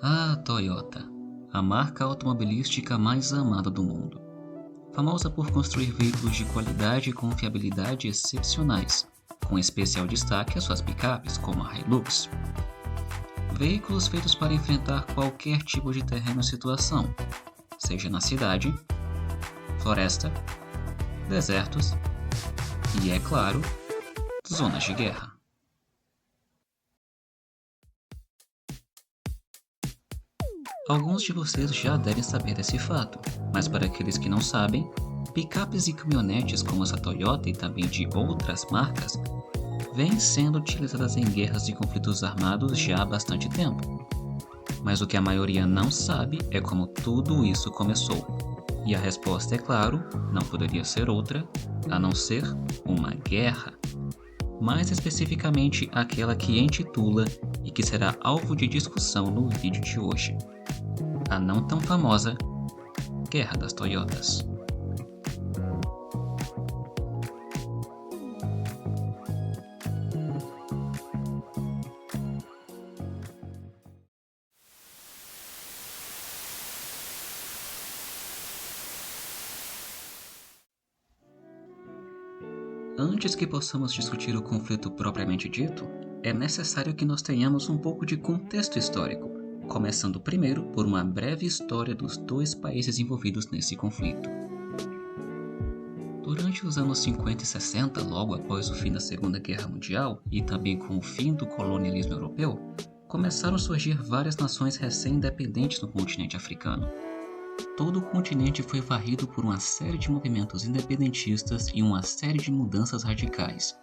A Toyota, a marca automobilística mais amada do mundo. Famosa por construir veículos de qualidade e confiabilidade excepcionais, com especial destaque às suas picapes, como a Hilux. Veículos feitos para enfrentar qualquer tipo de terreno e situação, seja na cidade, floresta, desertos e, é claro, zonas de guerra. Alguns de vocês já devem saber desse fato, mas para aqueles que não sabem, picapes e caminhonetes como as da Toyota e também de outras marcas vêm sendo utilizadas em guerras e conflitos armados já há bastante tempo. Mas o que a maioria não sabe é como tudo isso começou. E a resposta, é claro, não poderia ser outra, a não ser uma guerra. Mais especificamente aquela que intitula e que será alvo de discussão no vídeo de hoje. A não tão famosa Guerra das Toyotas. Antes que possamos discutir o conflito propriamente dito, é necessário que nós tenhamos um pouco de contexto histórico, começando primeiro por uma breve história dos dois países envolvidos nesse conflito. Durante os anos 50 e 60, logo após o fim da Segunda Guerra Mundial e também com o fim do colonialismo europeu, começaram a surgir várias nações recém-independentes no continente africano. Todo o continente foi varrido por uma série de movimentos independentistas e uma série de mudanças radicais.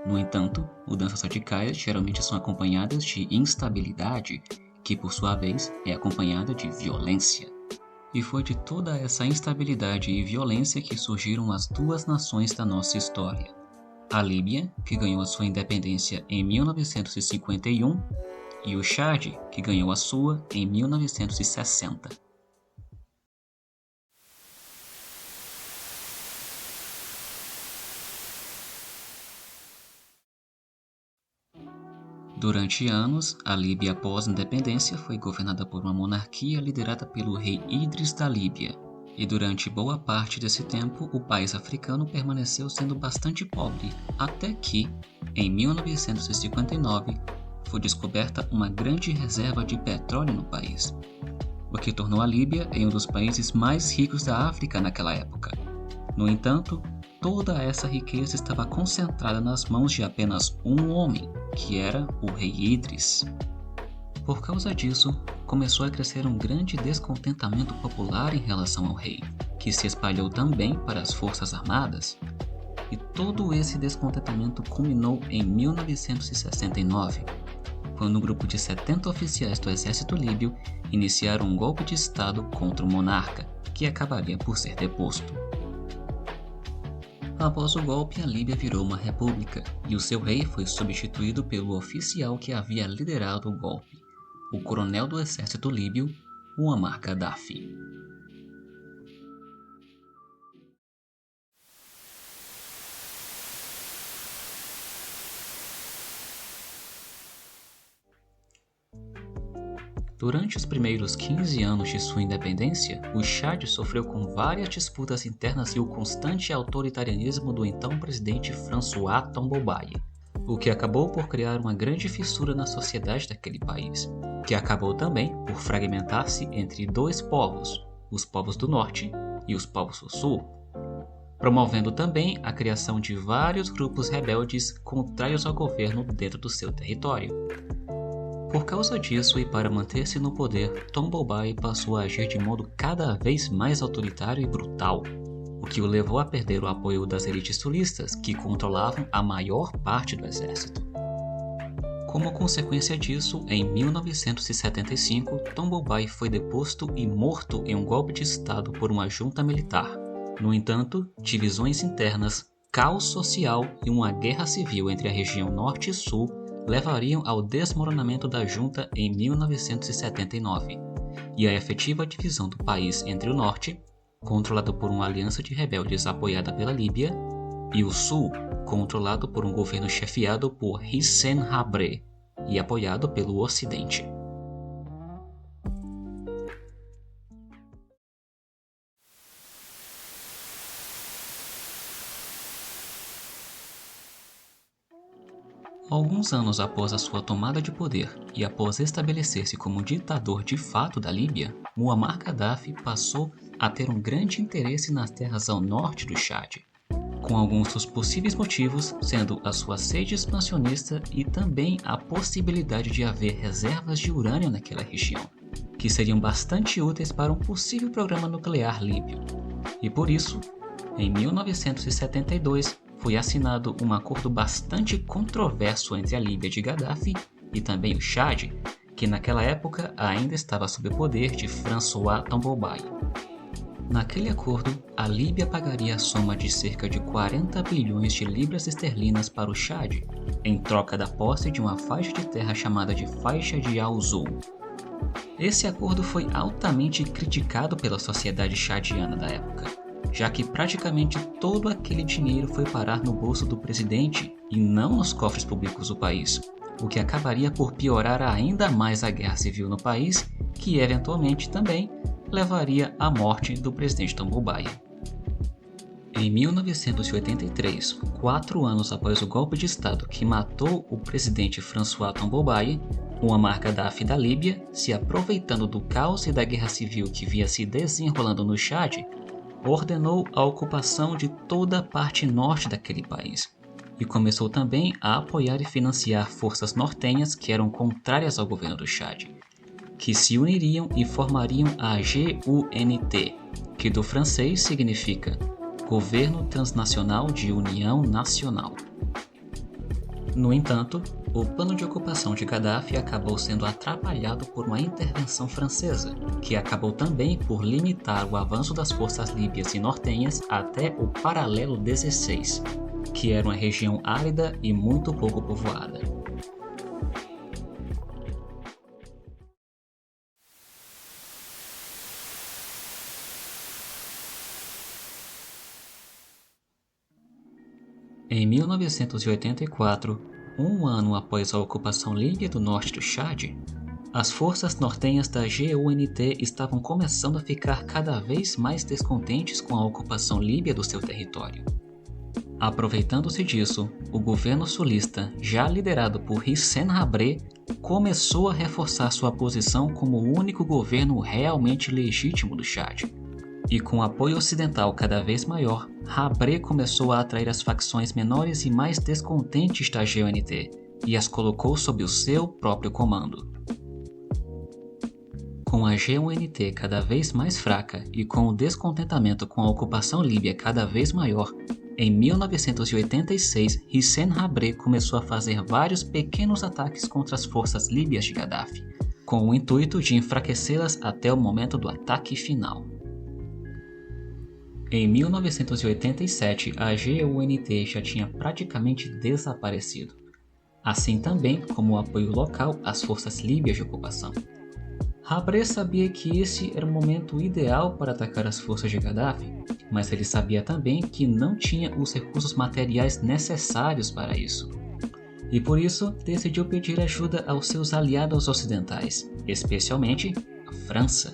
No entanto, mudanças radicais geralmente são acompanhadas de instabilidade, que por sua vez é acompanhada de violência. E foi de toda essa instabilidade e violência que surgiram as duas nações da nossa história. A Líbia, que ganhou a sua independência em 1951, e o Chad, que ganhou a sua em 1960. Durante anos, a Líbia pós-independência foi governada por uma monarquia liderada pelo rei Idris da Líbia, e durante boa parte desse tempo o país africano permaneceu sendo bastante pobre, até que, em 1959, foi descoberta uma grande reserva de petróleo no país, o que tornou a Líbia em um dos países mais ricos da África naquela época. No entanto, toda essa riqueza estava concentrada nas mãos de apenas um homem, que era o rei Idris. Por causa disso, começou a crescer um grande descontentamento popular em relação ao rei, que se espalhou também para as forças armadas. E todo esse descontentamento culminou em 1969, quando um grupo de 70 oficiais do exército líbio iniciaram um golpe de estado contra o monarca, que acabaria por ser deposto. Após o golpe, a Líbia virou uma república e o seu rei foi substituído pelo oficial que havia liderado o golpe, o coronel do exército líbio, Muammar Gaddafi. Durante os primeiros 15 anos de sua independência, o Chad sofreu com várias disputas internas e o constante autoritarianismo do então presidente François Tombobaye, o que acabou por criar uma grande fissura na sociedade daquele país, que acabou também por fragmentar-se entre dois povos, os povos do norte e os povos do sul, promovendo também a criação de vários grupos rebeldes contrários ao governo dentro do seu território. Por causa disso e para manter-se no poder, Tombobaye passou a agir de modo cada vez mais autoritário e brutal, o que o levou a perder o apoio das elites sulistas, que controlavam a maior parte do exército. Como consequência disso, em 1975, Tombobaye foi deposto e morto em um golpe de estado por uma junta militar. No entanto, divisões internas, caos social e uma guerra civil entre a região norte e sul levariam ao desmoronamento da junta em 1979 e à efetiva divisão do país entre o norte, controlado por uma aliança de rebeldes apoiada pela Líbia, e o sul, controlado por um governo chefiado por Hissène Habré e apoiado pelo Ocidente. Alguns anos após a sua tomada de poder e após estabelecer-se como ditador de fato da Líbia, Muammar Gaddafi passou a ter um grande interesse nas terras ao norte do Chad, com alguns dos possíveis motivos sendo a sua sede expansionista e também a possibilidade de haver reservas de urânio naquela região, que seriam bastante úteis para um possível programa nuclear líbio. E por isso, em 1972, foi assinado um acordo bastante controverso entre a Líbia de Gaddafi e também o Chad, que naquela época ainda estava sob o poder de François Tambobaye. Naquele acordo, a Líbia pagaria a soma de cerca de 40 bilhões de libras esterlinas para o Chad, em troca da posse de uma faixa de terra chamada de Faixa de Al-Zoul. Esse acordo foi altamente criticado pela sociedade chadiana da época, já que praticamente todo aquele dinheiro foi parar no bolso do presidente e não nos cofres públicos do país, o que acabaria por piorar ainda mais a guerra civil no país, que eventualmente também levaria à morte do presidente Tambobaye. Em 1983, 4 anos após o golpe de Estado que matou o presidente François Tambobaye, Muammar Gaddafi da Líbia, se aproveitando do caos e da guerra civil que via se desenrolando no Chad, ordenou a ocupação de toda a parte norte daquele país e começou também a apoiar e financiar forças nortenhas que eram contrárias ao governo do Chad, que se uniriam e formariam a GUNT, que do francês significa Governo Transnacional de União Nacional. No entanto, o plano de ocupação de Gaddafi acabou sendo atrapalhado por uma intervenção francesa, que acabou também por limitar o avanço das forças líbias e nortenhas até o Paralelo 16, que era uma região árida e muito pouco povoada. Em 1984, um ano após a ocupação líbia do norte do Chad, as forças nortenhas da GUNT estavam começando a ficar cada vez mais descontentes com a ocupação líbia do seu território. Aproveitando-se disso, o governo sulista, já liderado por Hissène Habré, começou a reforçar sua posição como o único governo realmente legítimo do Chad. E com apoio ocidental cada vez maior, Habré começou a atrair as facções menores e mais descontentes da GUNT e as colocou sob o seu próprio comando. Com a GUNT cada vez mais fraca e com o descontentamento com a ocupação líbia cada vez maior, em 1986, Hissène Habré começou a fazer vários pequenos ataques contra as forças líbias de Gaddafi, com o intuito de enfraquecê-las até o momento do ataque final. Em 1987, a GUNT já tinha praticamente desaparecido, assim também como o apoio local às forças líbias de ocupação. Habré sabia que esse era o momento ideal para atacar as forças de Gaddafi, mas ele sabia também que não tinha os recursos materiais necessários para isso. E por isso, decidiu pedir ajuda aos seus aliados ocidentais, especialmente a França.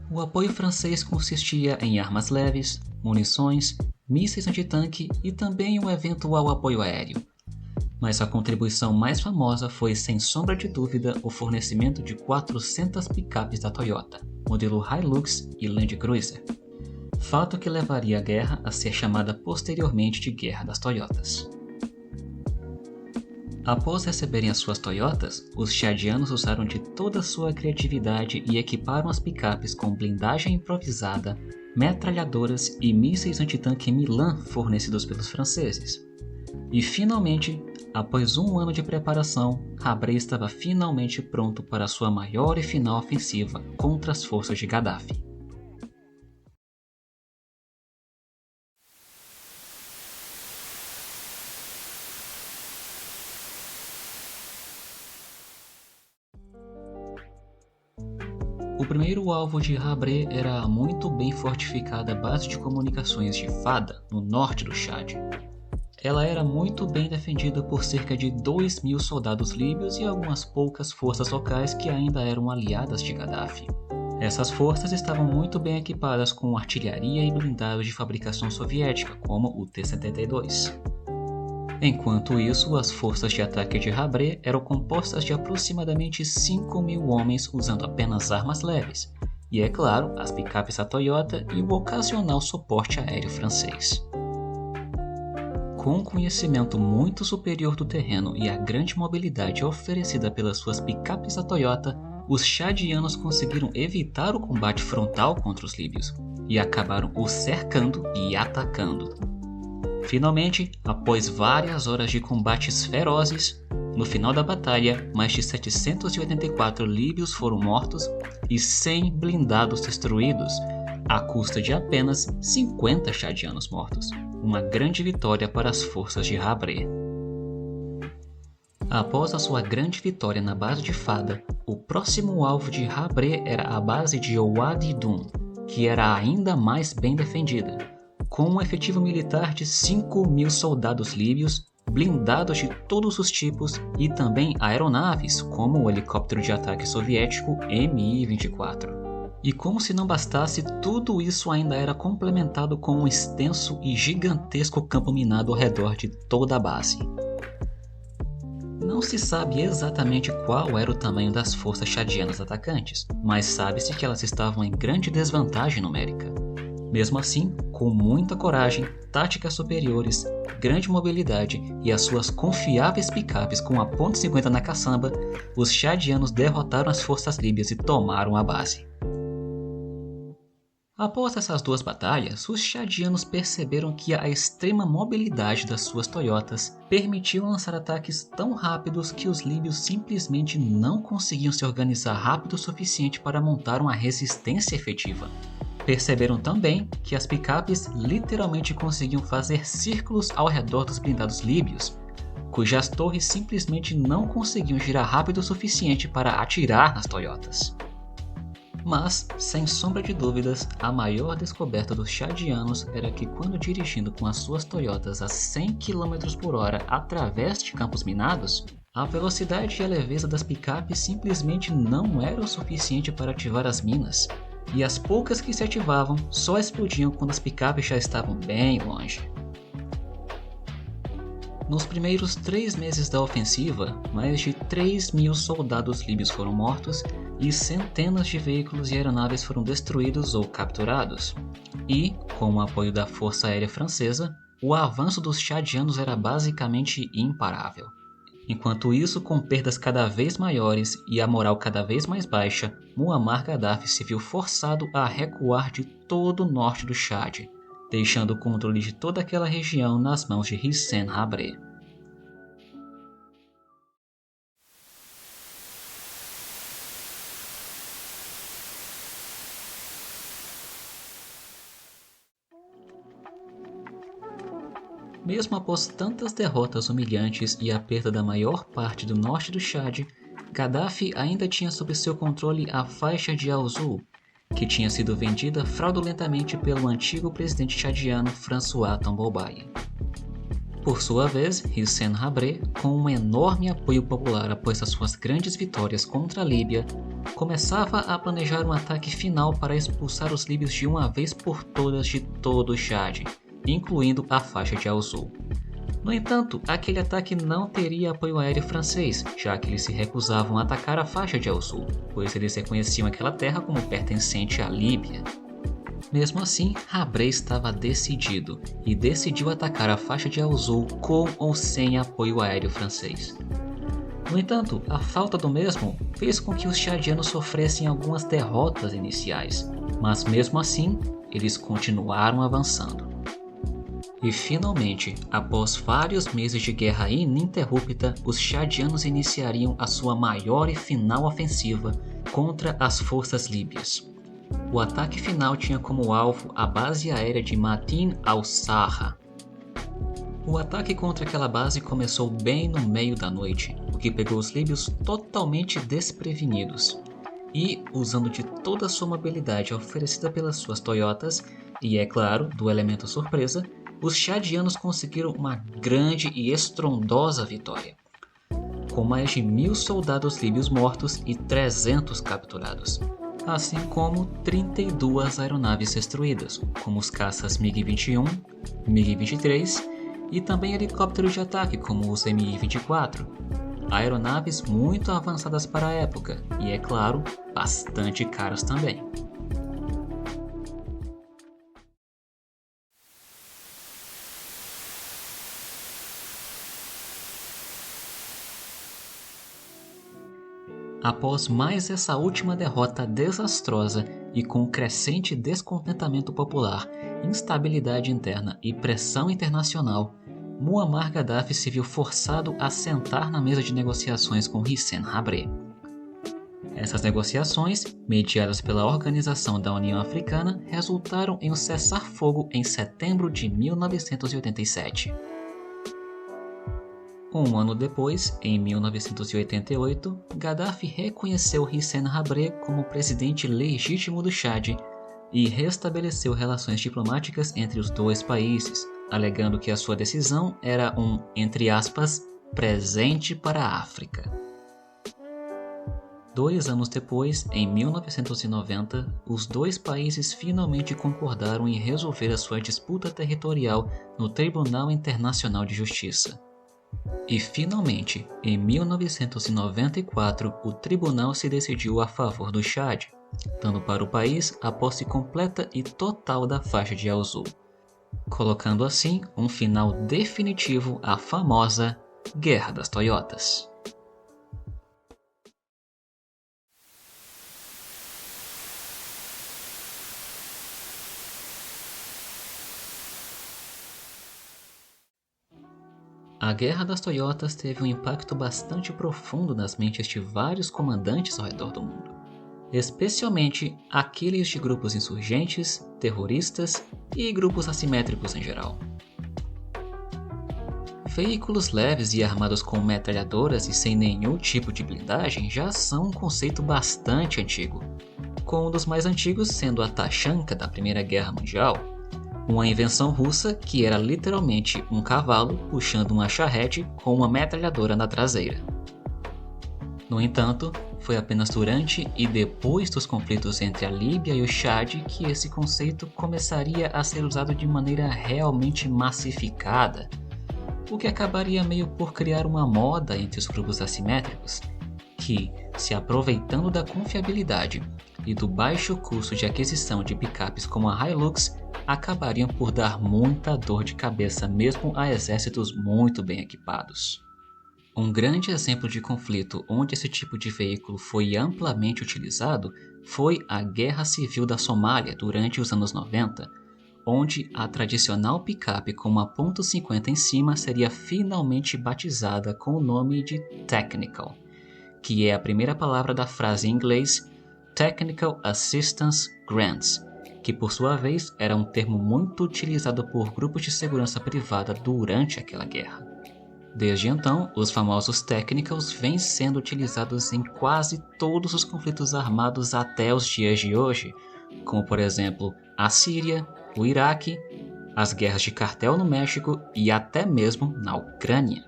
O apoio francês consistia em armas leves, munições, mísseis antitanque e também um eventual apoio aéreo. Mas a contribuição mais famosa foi, sem sombra de dúvida, o fornecimento de 400 picapes da Toyota, modelo Hilux e Land Cruiser, fato que levaria a guerra a ser chamada posteriormente de Guerra das Toyotas. Após receberem as suas Toyotas, os chadianos usaram de toda a sua criatividade e equiparam as picapes com blindagem improvisada, metralhadoras e mísseis antitanque Milan fornecidos pelos franceses. E finalmente, após um ano de preparação, Habré estava finalmente pronto para sua maior e final ofensiva contra as forças de Gaddafi. O primeiro alvo de Habré era a muito bem fortificada base de comunicações de Fada, no norte do Chad. Ela era muito bem defendida por cerca de 2.000 soldados líbios e algumas poucas forças locais que ainda eram aliadas de Gaddafi. Essas forças estavam muito bem equipadas com artilharia e blindados de fabricação soviética, como o T-72. Enquanto isso, as forças de ataque de Habré eram compostas de aproximadamente 5.000 homens usando apenas armas leves, e é claro, as picapes da Toyota e o ocasional suporte aéreo francês. Com um conhecimento muito superior do terreno e a grande mobilidade oferecida pelas suas picapes da Toyota, os chadianos conseguiram evitar o combate frontal contra os líbios e acabaram os cercando e atacando. Finalmente, após várias horas de combates ferozes, no final da batalha, mais de 784 líbios foram mortos e 100 blindados destruídos, à custa de apenas 50 chadianos mortos. Uma grande vitória para as forças de Habré. Após a sua grande vitória na base de Fada, o próximo alvo de Habré era a base de Ouad Dun, que era ainda mais bem defendida, com um efetivo militar de 5.000 soldados líbios, blindados de todos os tipos e também aeronaves, como o helicóptero de ataque soviético Mi-24. E como se não bastasse, tudo isso ainda era complementado com um extenso e gigantesco campo minado ao redor de toda a base. Não se sabe exatamente qual era o tamanho das forças chadianas atacantes, mas sabe-se que elas estavam em grande desvantagem numérica. Mesmo assim, com muita coragem, táticas superiores, grande mobilidade e as suas confiáveis picapes com a .50 na caçamba, os chadianos derrotaram as forças líbias e tomaram a base. Após essas duas batalhas, os chadianos perceberam que a extrema mobilidade das suas Toyotas permitiu lançar ataques tão rápidos que os líbios simplesmente não conseguiam se organizar rápido o suficiente para montar uma resistência efetiva. Perceberam também que as picapes literalmente conseguiam fazer círculos ao redor dos blindados líbios, cujas torres simplesmente não conseguiam girar rápido o suficiente para atirar nas Toyotas. Mas, sem sombra de dúvidas, a maior descoberta dos chadianos era que quando dirigindo com as suas Toyotas a 100 km por hora através de campos minados, a velocidade e a leveza das picapes simplesmente não era o suficiente para ativar as minas, e as poucas que se ativavam só explodiam quando as picapes já estavam bem longe. Nos primeiros 3 meses da ofensiva, mais de 3.000 soldados líbios foram mortos e centenas de veículos e aeronaves foram destruídos ou capturados. E, com o apoio da Força Aérea Francesa, o avanço dos chadianos era basicamente imparável. Enquanto isso, com perdas cada vez maiores e a moral cada vez mais baixa, Muammar Gaddafi se viu forçado a recuar de todo o norte do Chad, deixando o controle de toda aquela região nas mãos de Hissène Habré. Mesmo após tantas derrotas humilhantes e a perda da maior parte do norte do Chad, Gaddafi ainda tinha sob seu controle a faixa de Al-Zul, que tinha sido vendida fraudulentamente pelo antigo presidente chadiano François Tombobaye. Por sua vez, Hissène Habré, com um enorme apoio popular após as suas grandes vitórias contra a Líbia, começava a planejar um ataque final para expulsar os líbios de uma vez por todas de todo o Chad, incluindo a faixa de Al-Zul. No entanto, aquele ataque não teria apoio aéreo francês, já que eles se recusavam a atacar a faixa de Al-Zul, pois eles reconheciam aquela terra como pertencente à Líbia. Mesmo assim, Habré estava decidido e decidiu atacar a faixa de Al-Zul com ou sem apoio aéreo francês. No entanto, a falta do mesmo fez com que os chadianos sofressem algumas derrotas iniciais, mas mesmo assim, eles continuaram avançando. E finalmente, após vários meses de guerra ininterrupta, os chadianos iniciariam a sua maior e final ofensiva contra as forças líbias. O ataque final tinha como alvo a base aérea de Matin al-Sarra. O ataque contra aquela base começou bem no meio da noite, o que pegou os líbios totalmente desprevenidos. E, usando de toda a sua mobilidade oferecida pelas suas Toyotas, e é claro, do elemento surpresa, os chadianos conseguiram uma grande e estrondosa vitória, com mais de 1.000 soldados líbios mortos e 300 capturados, assim como 32 aeronaves destruídas, como os caças MiG-21, MiG-23 e também helicópteros de ataque como os Mi-24, aeronaves muito avançadas para a época e, é claro, bastante caras também. Após mais essa última derrota desastrosa e com crescente descontentamento popular, instabilidade interna e pressão internacional, Muammar Gaddafi se viu forçado a sentar na mesa de negociações com Hissène Habré. Essas negociações, mediadas pela Organização da União Africana, resultaram em um cessar-fogo em setembro de 1987. Um ano depois, em 1988, Gaddafi reconheceu Hissène Habré como presidente legítimo do Chad e restabeleceu relações diplomáticas entre os dois países, alegando que a sua decisão era um, entre aspas, presente para a África. 2 anos depois, em 1990, os dois países finalmente concordaram em resolver a sua disputa territorial no Tribunal Internacional de Justiça. E finalmente, em 1994, o tribunal se decidiu a favor do Chad, dando para o país a posse completa e total da faixa de azul, colocando assim um final definitivo à famosa Guerra das Toyotas. A Guerra das Toyotas teve um impacto bastante profundo nas mentes de vários comandantes ao redor do mundo, especialmente aqueles de grupos insurgentes, terroristas e grupos assimétricos em geral. Veículos leves e armados com metralhadoras e sem nenhum tipo de blindagem já são um conceito bastante antigo, com um dos mais antigos sendo a Tanchanka da Primeira Guerra Mundial, uma invenção russa que era literalmente um cavalo puxando uma charrete com uma metralhadora na traseira. No entanto, foi apenas durante e depois dos conflitos entre a Líbia e o Chad que esse conceito começaria a ser usado de maneira realmente massificada, o que acabaria meio por criar uma moda entre os grupos assimétricos, que, se aproveitando da confiabilidade e do baixo custo de aquisição de picapes como a Hilux, acabariam por dar muita dor de cabeça mesmo a exércitos muito bem equipados. Um grande exemplo de conflito onde esse tipo de veículo foi amplamente utilizado foi a Guerra Civil da Somália durante os anos 90, onde a tradicional picape com uma .50 em cima seria finalmente batizada com o nome de Technical, que é a primeira palavra da frase em inglês Technical Assistance Grants, que por sua vez era um termo muito utilizado por grupos de segurança privada durante aquela guerra. Desde então, os famosos Technicals vêm sendo utilizados em quase todos os conflitos armados até os dias de hoje, como por exemplo a Síria, o Iraque, as guerras de cartel no México e até mesmo na Ucrânia.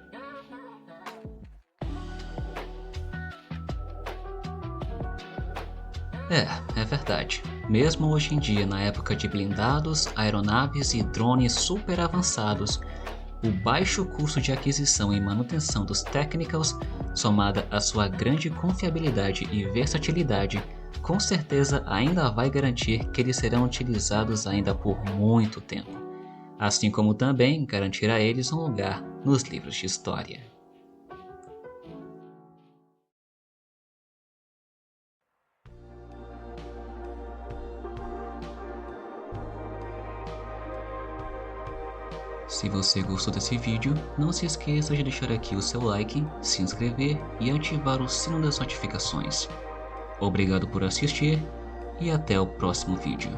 É verdade. Mesmo hoje em dia, na época de blindados, aeronaves e drones super avançados, o baixo custo de aquisição e manutenção dos Technicals, somada à sua grande confiabilidade e versatilidade, com certeza ainda vai garantir que eles serão utilizados ainda por muito tempo, assim como também garantir a eles um lugar nos livros de história. Se você gostou desse vídeo, não se esqueça de deixar aqui o seu like, se inscrever e ativar o sino das notificações. Obrigado por assistir e até o próximo vídeo.